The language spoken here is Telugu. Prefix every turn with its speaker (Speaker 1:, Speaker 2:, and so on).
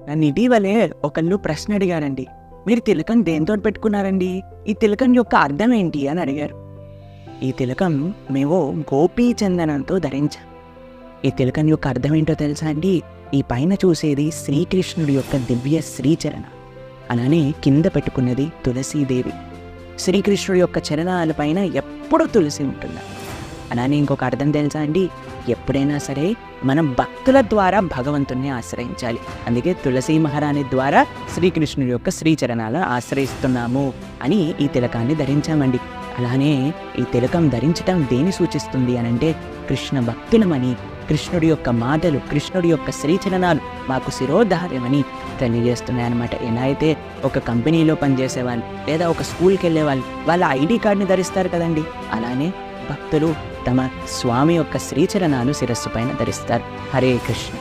Speaker 1: నన్ను ఇటీవలే ఒకళ్ళు ప్రశ్న అడిగారండి. మీరు తిలకం దేంతో పెట్టుకున్నారండి? ఈ తిలకం యొక్క అర్థం ఏంటి అని అడిగారు. ఈ తిలకం మేము గోపీ చందనంతో ధరించాం. ఈ తిలకం యొక్క అర్థం ఏంటో తెలుసా అండి? ఈ పైన చూసేది శ్రీకృష్ణుడి యొక్క దివ్య శ్రీచరణ, అలానే కింద పెట్టుకున్నది తులసీదేవి. శ్రీకృష్ణుడి యొక్క చరణాల పైన ఎప్పుడూ తులసి ఉంటుంది. అలానే ఇంకొక అర్థం తెలుసా అండి? ఎప్పుడైనా సరే మనం భక్తుల ద్వారా భగవంతుణ్ణి ఆశ్రయించాలి. అందుకే తులసీ మహారాణి ద్వారా శ్రీకృష్ణుడి యొక్క శ్రీచరణాలను ఆశ్రయిస్తున్నాము అని ఈ తిలకాన్ని ధరించామండి. అలానే ఈ తిలకం ధరించటం దేని సూచిస్తుంది అనంటే కృష్ణ భక్తులమని, కృష్ణుడి యొక్క మాటలు, కృష్ణుడి యొక్క శ్రీచరణాలు మాకు శిరోధార్యమని తెలియజేస్తున్నాయన్నమాట. ఎలా అయితే ఒక కంపెనీలో పనిచేసే వాళ్ళు లేదా ఒక స్కూల్కి వెళ్ళే వాళ్ళు వాళ్ళ ఐడి కార్డ్ని ధరిస్తారు కదండి, అలానే భక్తులు తమ స్వామి యొక్క శ్రీచరణాలు శిరస్సు పైన ధరిస్తారు. హరే కృష్ణ.